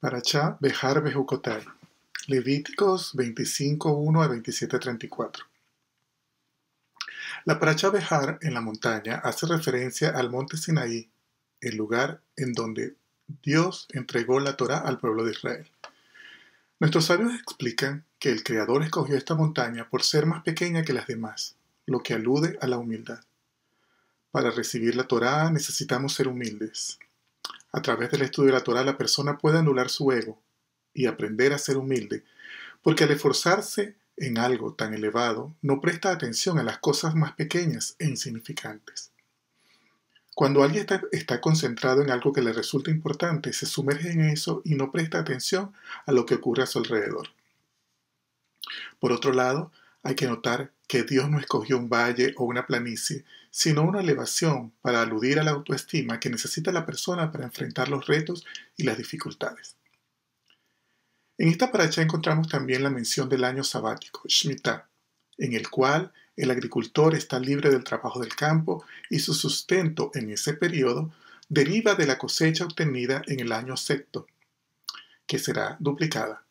Parashá Behar Bejucotai. Levíticos 25:1 a 27:34. La Parashá Behar en la montaña hace referencia al monte Sinaí, el lugar en donde Dios entregó la Torá al pueblo de Israel. Nuestros sabios explican que el Creador escogió esta montaña por ser más pequeña que las demás, lo que alude a la humildad. Para recibir la Torá necesitamos ser humildes. A través del estudio de la Torá la persona puede anular su ego y aprender a ser humilde, porque al esforzarse en algo tan elevado no presta atención a las cosas más pequeñas e insignificantes. Cuando alguien está concentrado en algo que le resulta importante, se sumerge en eso y no presta atención a lo que ocurre a su alrededor. Por otro lado, hay que notar que Dios no escogió un valle o una planicie, sino una elevación para aludir a la autoestima que necesita la persona para enfrentar los retos y las dificultades. En esta parashá encontramos también la mención del año sabático, Shemitah, en el cual el agricultor está libre del trabajo del campo y su sustento en ese periodo deriva de la cosecha obtenida en el año sexto, que será duplicada.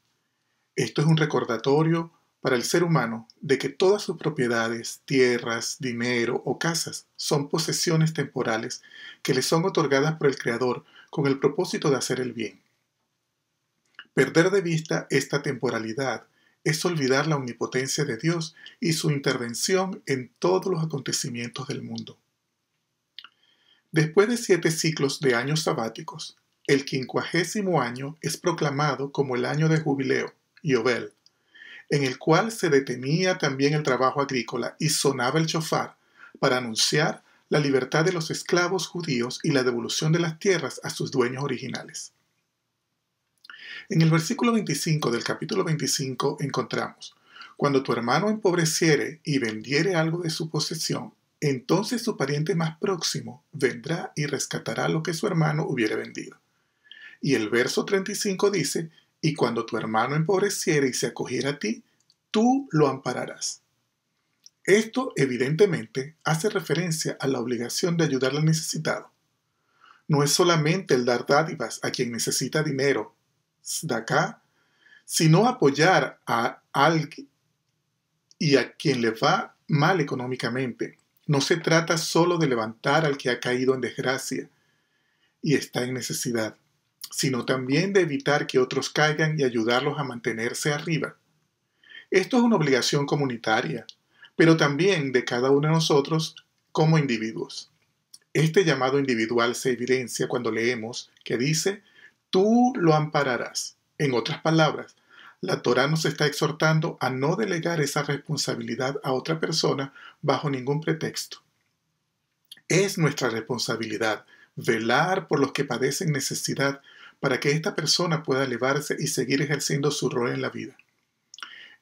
Esto es un recordatorio para el ser humano de que todas sus propiedades, tierras, dinero o casas son posesiones temporales que le son otorgadas por el Creador con el propósito de hacer el bien. Perder de vista esta temporalidad es olvidar la omnipotencia de Dios y su intervención en todos los acontecimientos del mundo. Después de 7 ciclos de años sabáticos, el 50º año es proclamado como el año de jubileo, Yobel, en el cual se detenía también el trabajo agrícola y sonaba el shofar para anunciar la libertad de los esclavos judíos y la devolución de las tierras a sus dueños originales. En el versículo 25 del capítulo 25 encontramos: cuando tu hermano empobreciere y vendiere algo de su posesión, entonces su pariente más próximo vendrá y rescatará lo que su hermano hubiere vendido. Y el verso 35 dice: y cuando tu hermano empobreciere y se acogiera a ti, tú lo ampararás. Esto evidentemente hace referencia a la obligación de ayudar al necesitado. No es solamente el dar dádivas a quien necesita dinero, tzedakah, sino apoyar a alguien y a quien le va mal económicamente. No se trata solo de levantar al que ha caído en desgracia y está en necesidad, sino también de evitar que otros caigan y ayudarlos a mantenerse arriba. Esto es una obligación comunitaria, pero también de cada uno de nosotros como individuos. Este llamado individual se evidencia cuando leemos que dice: tú lo ampararás. En otras palabras, la Torá nos está exhortando a no delegar esa responsabilidad a otra persona bajo ningún pretexto. Es nuestra responsabilidad velar por los que padecen necesidad para que esta persona pueda elevarse y seguir ejerciendo su rol en la vida.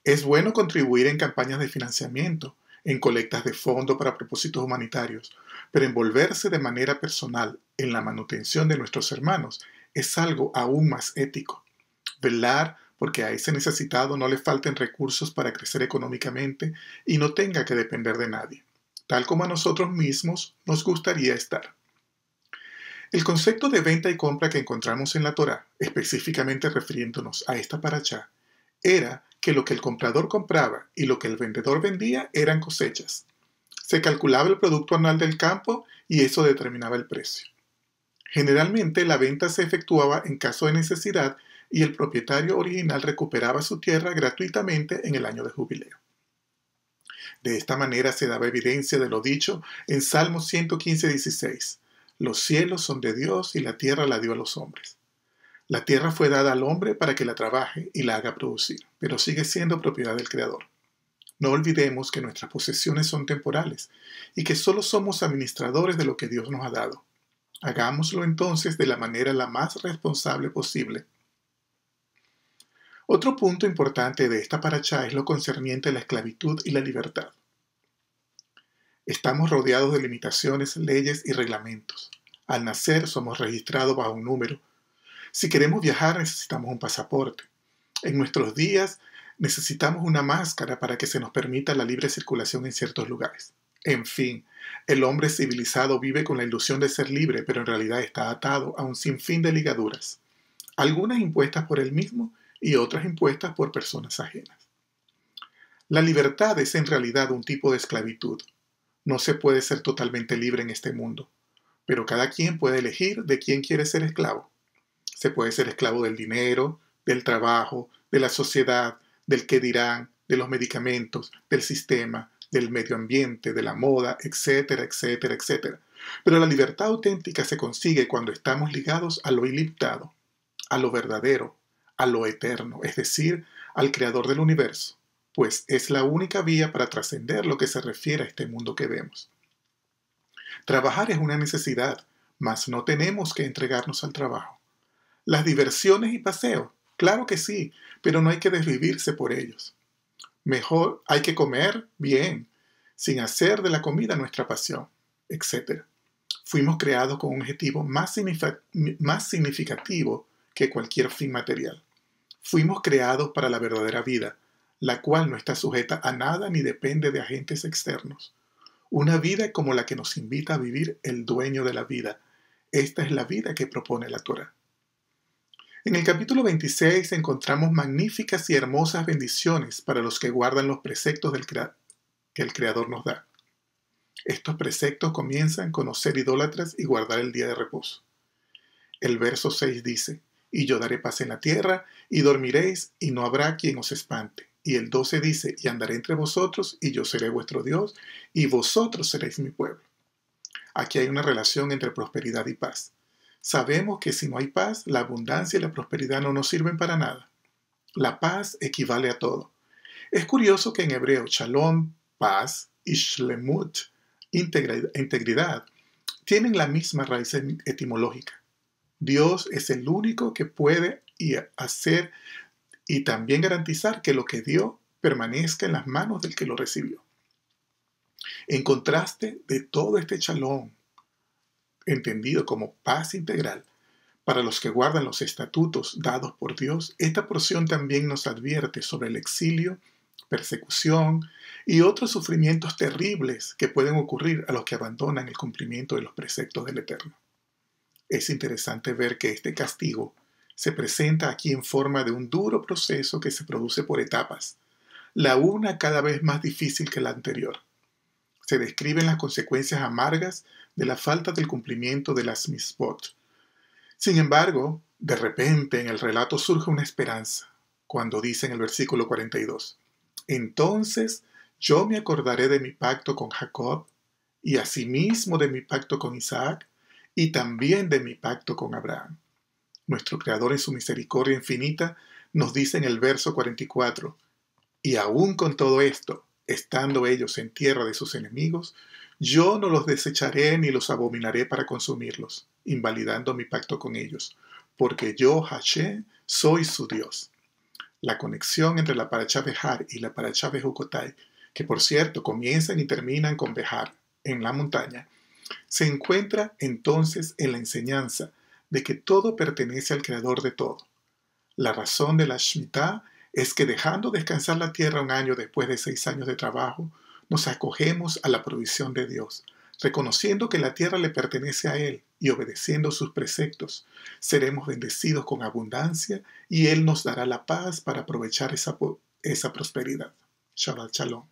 Es bueno contribuir en campañas de financiamiento, en colectas de fondos para propósitos humanitarios, pero envolverse de manera personal en la manutención de nuestros hermanos es algo aún más ético. Velar porque a ese necesitado no le falten recursos para crecer económicamente y no tenga que depender de nadie, tal como a nosotros mismos nos gustaría estar. El concepto de venta y compra que encontramos en la Torá, específicamente refiriéndonos a esta parashá, era que lo que el comprador compraba y lo que el vendedor vendía eran cosechas. Se calculaba el producto anual del campo y eso determinaba el precio. Generalmente la venta se efectuaba en caso de necesidad y el propietario original recuperaba su tierra gratuitamente en el año de jubileo. De esta manera se daba evidencia de lo dicho en Salmo 115:16. Los cielos son de Dios y la tierra la dio a los hombres. La tierra fue dada al hombre para que la trabaje y la haga producir, pero sigue siendo propiedad del Creador. No olvidemos que nuestras posesiones son temporales y que solo somos administradores de lo que Dios nos ha dado. Hagámoslo entonces de la manera la más responsable posible. Otro punto importante de esta parashá es lo concerniente a la esclavitud y la libertad. Estamos rodeados de limitaciones, leyes y reglamentos. Al nacer somos registrados bajo un número. Si queremos viajar necesitamos un pasaporte. En nuestros días necesitamos una máscara para que se nos permita la libre circulación en ciertos lugares. En fin, el hombre civilizado vive con la ilusión de ser libre, pero en realidad está atado a un sinfín de ligaduras. algunas impuestas por él mismo y otras impuestas por personas ajenas. La libertad es en realidad un tipo de esclavitud. No se puede ser totalmente libre en este mundo, pero cada quien puede elegir de quién quiere ser esclavo. Se puede ser esclavo del dinero, del trabajo, de la sociedad, del qué dirán, de los medicamentos, del sistema, del medio ambiente, de la moda, etcétera, etcétera, etcétera. Pero la libertad auténtica se consigue cuando estamos ligados a lo ilimitado, a lo verdadero, a lo eterno, es decir, al creador del universo, pues es la única vía para trascender lo que se refiere a este mundo que vemos. Trabajar es una necesidad, mas no tenemos que entregarnos al trabajo. Las diversiones y paseos, claro que sí, pero no hay que desvivirse por ellos. Mejor hay que comer bien, sin hacer de la comida nuestra pasión, etc. Fuimos creados con un objetivo más significativo que cualquier fin material. Fuimos creados para la verdadera vida, la cual no está sujeta a nada ni depende de agentes externos. Una vida como la que nos invita a vivir el dueño de la vida. Esta es la vida que propone la Torá. En el capítulo 26 encontramos magníficas y hermosas bendiciones para los que guardan los preceptos que el Creador nos da. Estos preceptos comienzan con no ser idólatras y guardar el día de reposo. El verso 6 dice, y yo daré paz en la tierra, y dormiréis, y no habrá quien os espante. Y el 12 dice, y andaré entre vosotros, y yo seré vuestro Dios, y vosotros seréis mi pueblo. Aquí hay una relación entre prosperidad y paz. Sabemos que si no hay paz, la abundancia y la prosperidad no nos sirven para nada. La paz equivale a todo. Es curioso que en hebreo shalom, paz, y shlemut, integridad, tienen la misma raíz etimológica. Dios es el único que puede hacer y también garantizar que lo que dio permanezca en las manos del que lo recibió. En contraste de todo este shalom, entendido como paz integral, para los que guardan los estatutos dados por Dios, esta porción también nos advierte sobre el exilio, persecución y otros sufrimientos terribles que pueden ocurrir a los que abandonan el cumplimiento de los preceptos del Eterno. Es interesante ver que este castigo se presenta aquí en forma de un duro proceso que se produce por etapas, la una cada vez más difícil que la anterior. Se describen las consecuencias amargas de la falta del cumplimiento de las mitzvot. Sin embargo, de repente en el relato surge una esperanza, cuando dice en el versículo 42, entonces yo me acordaré de mi pacto con Jacob, y asimismo de mi pacto con Isaac, y también de mi pacto con Abraham. Nuestro Creador en su misericordia infinita nos dice en el verso 44, y aún con todo esto, estando ellos en tierra de sus enemigos, yo no los desecharé ni los abominaré para consumirlos, invalidando mi pacto con ellos, porque yo, Hashem, soy su Dios. La conexión entre la Parashá Behar y la Parashá Bejucotai, que por cierto comienzan y terminan con Behar, en la montaña, se encuentra entonces en la enseñanza de que todo pertenece al Creador de todo. La razón de la Shemitah es que dejando descansar la tierra un año después de 6 años de trabajo, nos acogemos a la provisión de Dios, reconociendo que la tierra le pertenece a Él y obedeciendo sus preceptos, seremos bendecidos con abundancia y Él nos dará la paz para aprovechar esa prosperidad. Shabbat Shalom.